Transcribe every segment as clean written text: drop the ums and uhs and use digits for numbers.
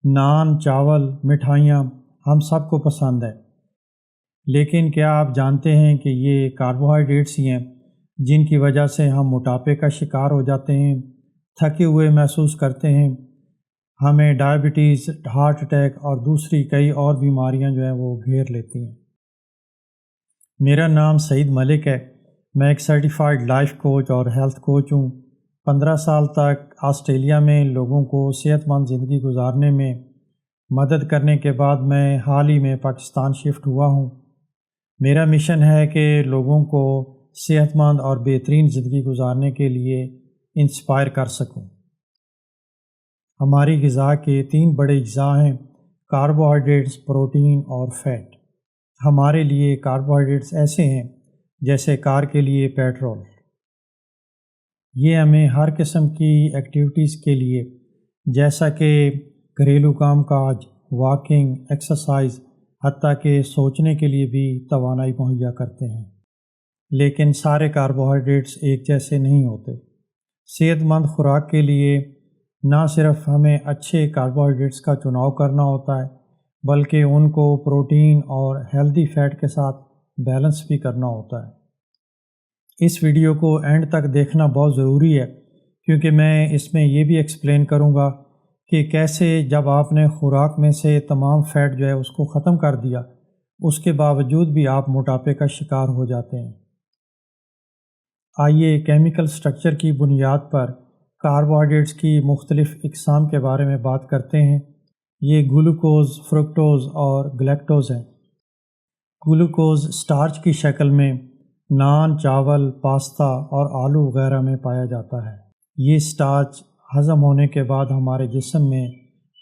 نان، چاول، مٹھائیاں ہم سب کو پسند ہے، لیکن کیا آپ جانتے ہیں کہ یہ کاربوہائیڈریٹس ہی ہیں جن کی وجہ سے ہم موٹاپے کا شکار ہو جاتے ہیں، تھکے ہوئے محسوس کرتے ہیں، ہمیں ڈائبٹیز، ہارٹ اٹیک اور دوسری کئی اور بیماریاں جو ہیں وہ گھیر لیتی ہیں۔ میرا نام سعید ملک ہے، میں ایک سرٹیفائیڈ لائف کوچ اور ہیلتھ کوچ ہوں۔ 15 سال تک آسٹریلیا میں لوگوں کو صحت مند زندگی گزارنے میں مدد کرنے کے بعد میں حال ہی میں پاکستان شفٹ ہوا ہوں۔ میرا مشن ہے کہ لوگوں کو صحت مند اور بہترین زندگی گزارنے کے لیے انسپائر کر سکوں۔ ہماری غذا کے 3 بڑے اجزاء ہیں: کاربوہائیڈریٹس، پروٹین اور فیٹ۔ ہمارے لیے کاربوہائیڈریٹس ایسے ہیں جیسے کار کے لیے پیٹرول۔ یہ ہمیں ہر قسم کی ایکٹیویٹیز کے لیے، جیسا کہ گھریلو کام کاج، واکنگ، ایکسرسائز، حتیٰ کہ سوچنے کے لیے بھی توانائی مہیا کرتے ہیں۔ لیکن سارے کاربوہائیڈریٹس ایک جیسے نہیں ہوتے۔ صحت مند خوراک کے لیے نہ صرف ہمیں اچھے کاربوہائیڈریٹس کا چناؤ کرنا ہوتا ہے، بلکہ ان کو پروٹین اور ہیلدی فیٹ کے ساتھ بیلنس بھی کرنا ہوتا ہے۔ اس ویڈیو کو اینڈ تک دیکھنا بہت ضروری ہے، کیونکہ میں اس میں یہ بھی ایکسپلین کروں گا کہ کیسے جب آپ نے خوراک میں سے تمام فیٹ جو ہے اس کو ختم کر دیا، اس کے باوجود بھی آپ موٹاپے کا شکار ہو جاتے ہیں۔ آئیے کیمیکل سٹرکچر کی بنیاد پر کاربوہائیڈریٹس کی مختلف اقسام کے بارے میں بات کرتے ہیں۔ یہ گلوکوز، فرکٹوز اور گلیکٹوز ہیں۔ گلوکوز سٹارچ کی شکل میں نان، چاول، پاستا اور آلو وغیرہ میں پایا جاتا ہے۔ یہ سٹارچ ہضم ہونے کے بعد ہمارے جسم میں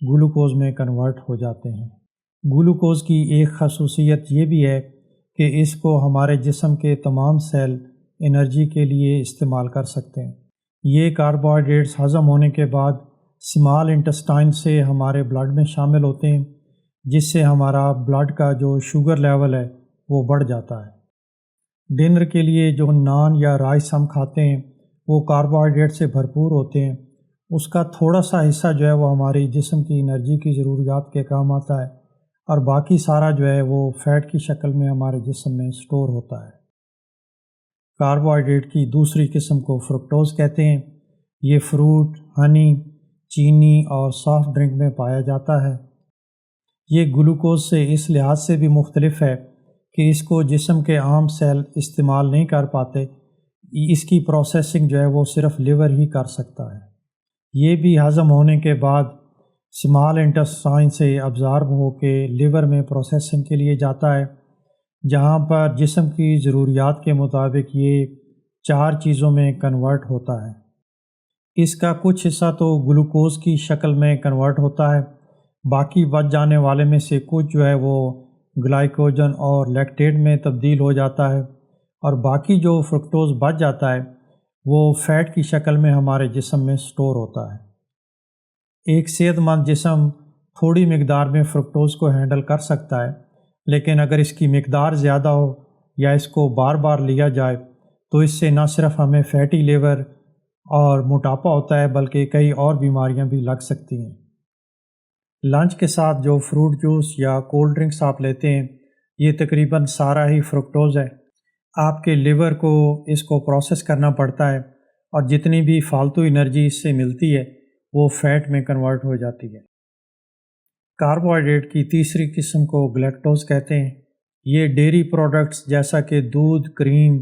گلوکوز میں کنورٹ ہو جاتے ہیں۔ گلوکوز کی ایک خصوصیت یہ بھی ہے کہ اس کو ہمارے جسم کے تمام سیل انرجی کے لیے استعمال کر سکتے ہیں۔ یہ کاربوہائیڈریٹس ہضم ہونے کے بعد اسمال انٹسٹائن سے ہمارے بلڈ میں شامل ہوتے ہیں، جس سے ہمارا بلڈ کا جو شوگر لیول ہے وہ بڑھ جاتا ہے۔ ڈنر کے لیے جو نان یا رائس ہم کھاتے ہیں وہ کاربوہائیڈریٹ سے بھرپور ہوتے ہیں۔ اس کا تھوڑا سا حصہ جو ہے وہ ہماری جسم کی انرجی کی ضروریات کے کام آتا ہے، اور باقی سارا جو ہے وہ فیٹ کی شکل میں ہمارے جسم میں سٹور ہوتا ہے۔ کاربوہائیڈریٹ کی دوسری قسم کو فرکٹوز کہتے ہیں۔ یہ فروٹ، ہنی، چینی اور سافٹ ڈرنک میں پایا جاتا ہے۔ یہ گلوکوز سے اس لحاظ سے بھی مختلف ہے کہ اس کو جسم کے عام سیل استعمال نہیں کر پاتے، اس کی پروسیسنگ جو ہے وہ صرف لیور ہی کر سکتا ہے۔ یہ بھی ہضم ہونے کے بعد اسمال انٹسٹائن سے ابزارب ہو کے لیور میں پروسیسنگ کے لیے جاتا ہے، جہاں پر جسم کی ضروریات کے مطابق یہ 4 چیزوں میں کنورٹ ہوتا ہے۔ اس کا کچھ حصہ تو گلوکوز کی شکل میں کنورٹ ہوتا ہے، باقی بچ جانے والے میں سے کچھ جو ہے وہ گلائکوجن اور لیکٹیٹ میں تبدیل ہو جاتا ہے، اور باقی جو فرکٹوز بچ جاتا ہے وہ فیٹ کی شکل میں ہمارے جسم میں سٹور ہوتا ہے۔ ایک صحت مند جسم تھوڑی مقدار میں فرکٹوز کو ہینڈل کر سکتا ہے، لیکن اگر اس کی مقدار زیادہ ہو یا اس کو بار بار لیا جائے تو اس سے نہ صرف ہمیں فیٹی لیور اور موٹاپا ہوتا ہے، بلکہ کئی اور بیماریاں بھی لگ سکتی ہیں۔ لنچ کے ساتھ جو فروٹ جوس یا کولڈ ڈرنکس آپ لیتے ہیں، یہ تقریباً سارا ہی فرکٹوز ہے۔ آپ کے لیور کو اس کو پروسیس کرنا پڑتا ہے، اور جتنی بھی فالتو انرجی اس سے ملتی ہے وہ فیٹ میں کنورٹ ہو جاتی ہے۔ کاربوہائیڈریٹ کی تیسری قسم کو گلیکٹوز کہتے ہیں۔ یہ ڈیری پروڈکٹس جیسا کہ دودھ، کریم،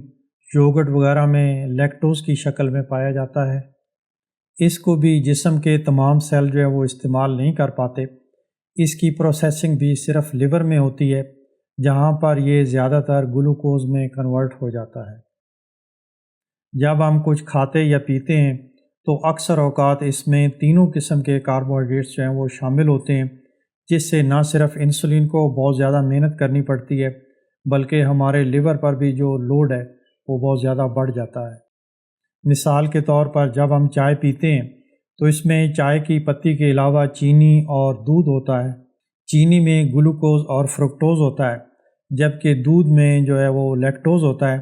یوگرٹ وغیرہ میں لیکٹوز کی شکل میں پایا جاتا ہے۔ اس کو بھی جسم کے تمام سیل جو ہے وہ استعمال نہیں کر پاتے۔ اس کی پروسیسنگ بھی صرف لیور میں ہوتی ہے، جہاں پر یہ زیادہ تر گلوکوز میں کنورٹ ہو جاتا ہے۔ جب ہم کچھ کھاتے یا پیتے ہیں تو اکثر اوقات اس میں تینوں قسم کے کاربوہائیڈریٹس جو ہیں وہ شامل ہوتے ہیں، جس سے نہ صرف انسولین کو بہت زیادہ محنت کرنی پڑتی ہے، بلکہ ہمارے لیور پر بھی جو لوڈ ہے وہ بہت زیادہ بڑھ جاتا ہے۔ مثال کے طور پر جب ہم چائے پیتے ہیں تو اس میں چائے کی پتی کے علاوہ چینی اور دودھ ہوتا ہے۔ چینی میں گلوکوز اور فرکٹوز ہوتا ہے، جبکہ دودھ میں جو ہے وہ لیکٹوز ہوتا ہے،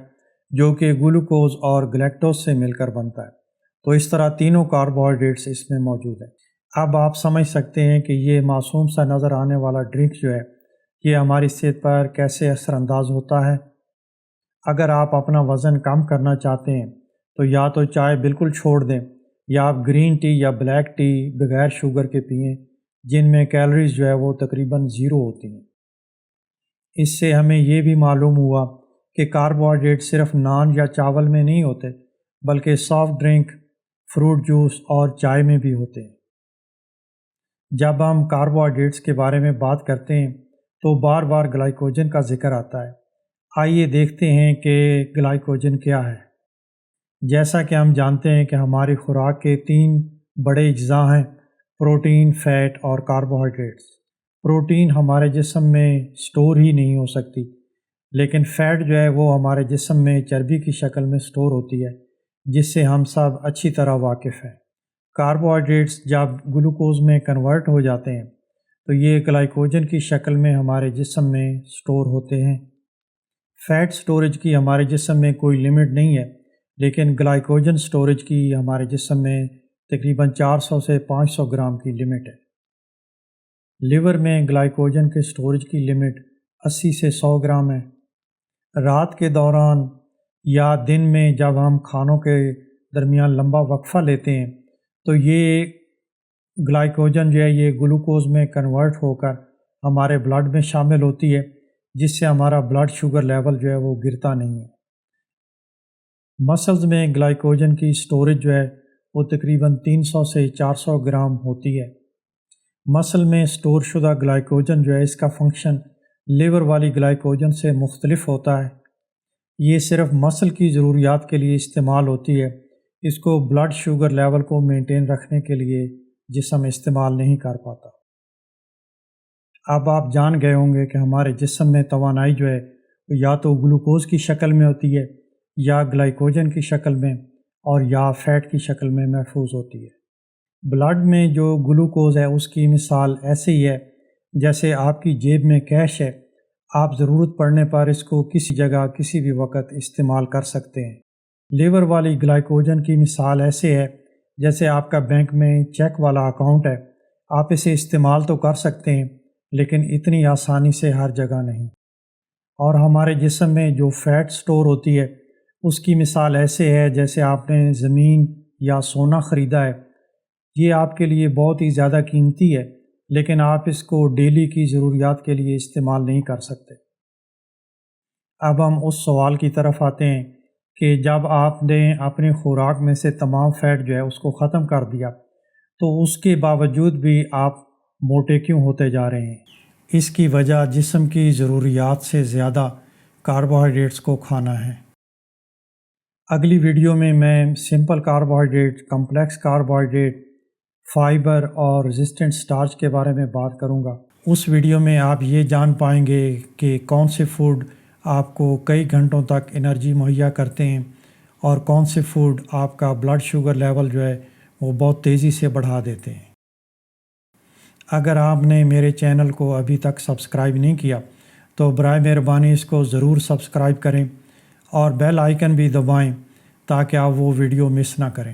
جو کہ گلوکوز اور گلیکٹوز سے مل کر بنتا ہے۔ تو اس طرح تینوں کاربوہائیڈریٹس اس میں موجود ہیں۔ اب آپ سمجھ سکتے ہیں کہ یہ معصوم سا نظر آنے والا ڈرنک جو ہے یہ ہماری صحت پر کیسے اثر انداز ہوتا ہے۔ اگر آپ اپنا وزن کم کرنا چاہتے ہیں تو یا تو چائے بالکل چھوڑ دیں یا آپ گرین ٹی یا بلیک ٹی بغیر شوگر کے پئیں، جن میں کیلوریز جو ہے وہ تقریباً 0 ہوتی ہیں۔ اس سے ہمیں یہ بھی معلوم ہوا کہ کاربوہائیڈریٹ صرف نان یا چاول میں نہیں ہوتے بلکہ سافٹ ڈرنک، فروٹ جوس اور چائے میں بھی ہوتے ہیں۔ جب ہم کاربوہائیڈریٹس کے بارے میں بات کرتے ہیں تو بار بار گلائکوجن کا ذکر آتا ہے۔ آئیے دیکھتے ہیں کہ گلائکوجن کیا ہے۔ جیسا کہ ہم جانتے ہیں کہ ہماری خوراک کے 3 بڑے اجزاء ہیں: پروٹین، فیٹ اور کاربوہائیڈریٹس۔ پروٹین ہمارے جسم میں سٹور ہی نہیں ہو سکتی، لیکن فیٹ جو ہے وہ ہمارے جسم میں چربی کی شکل میں سٹور ہوتی ہے، جس سے ہم سب اچھی طرح واقف ہیں۔ کاربوہائیڈریٹس جب گلوکوز میں کنورٹ ہو جاتے ہیں تو یہ گلائکوجن کی شکل میں ہمارے جسم میں سٹور ہوتے ہیں۔ فیٹ سٹوریج کی ہمارے جسم میں کوئی لمٹ نہیں ہے، لیکن گلائکوجن سٹوریج کی ہمارے جسم میں تقریباً 400 سے 500 گرام کی لمٹ ہے۔ لیور میں گلائکوجن کے سٹوریج کی لمٹ 80 سے 100 گرام ہے۔ رات کے دوران یا دن میں جب ہم کھانوں کے درمیان لمبا وقفہ لیتے ہیں تو یہ گلائکوجن جو ہے یہ گلوکوز میں کنورٹ ہو کر ہمارے بلڈ میں شامل ہوتی ہے، جس سے ہمارا بلڈ شوگر لیول جو ہے وہ گرتا نہیں ہے۔ مسلز میں گلائکوجن کی سٹوریج جو ہے وہ تقریباً 300 سے 400 گرام ہوتی ہے۔ مسل میں سٹور شدہ گلائکوجن جو ہے اس کا فنکشن لیور والی گلائکوجن سے مختلف ہوتا ہے۔ یہ صرف مسل کی ضروریات کے لیے استعمال ہوتی ہے، اس کو بلڈ شوگر لیول کو مینٹین رکھنے کے لیے جسم استعمال نہیں کر پاتا۔ اب آپ جان گئے ہوں گے کہ ہمارے جسم میں توانائی جو ہے یا تو گلوکوز کی شکل میں ہوتی ہے یا گلائکوجن کی شکل میں اور یا فیٹ کی شکل میں محفوظ ہوتی ہے۔ بلڈ میں جو گلوکوز ہے اس کی مثال ایسے ہی ہے جیسے آپ کی جیب میں کیش ہے، آپ ضرورت پڑنے پر اس کو کسی جگہ کسی بھی وقت استعمال کر سکتے ہیں۔ لیور والی گلائکوجن کی مثال ایسے ہے جیسے آپ کا بینک میں چیک والا اکاؤنٹ ہے، آپ اسے استعمال تو کر سکتے ہیں لیکن اتنی آسانی سے ہر جگہ نہیں۔ اور ہمارے جسم میں جو فیٹ سٹور ہوتی ہے اس کی مثال ایسے ہے جیسے آپ نے زمین یا سونا خریدا ہے، یہ آپ کے لیے بہت ہی زیادہ قیمتی ہے لیکن آپ اس کو ڈیلی کی ضروریات کے لیے استعمال نہیں کر سکتے۔ اب ہم اس سوال کی طرف آتے ہیں کہ جب آپ نے اپنے خوراک میں سے تمام فیٹ جو ہے اس کو ختم کر دیا تو اس کے باوجود بھی آپ موٹے کیوں ہوتے جا رہے ہیں؟ اس کی وجہ جسم کی ضروریات سے زیادہ کاربوہائیڈریٹس کو کھانا ہے۔ اگلی ویڈیو میں simple carbohydrate, complex carbohydrate, fibre اور ریزسٹنٹ سٹارچ کے بارے میں بات کروں گا۔ اس ویڈیو میں آپ یہ جان پائیں گے کہ کون سے فوڈ آپ کو کئی گھنٹوں تک انرجی مہیا کرتے ہیں اور کون سے فوڈ آپ کا بلڈ شوگر لیول جو ہے وہ بہت تیزی سے بڑھا دیتے ہیں۔ اگر آپ نے میرے چینل کو ابھی تک سبسکرائب نہیں کیا تو برائے مہربانی اس کو ضرور سبسکرائب کریں اور بیل آئیکن بھی دبائیں تاکہ آپ وہ ویڈیو مس نہ کریں۔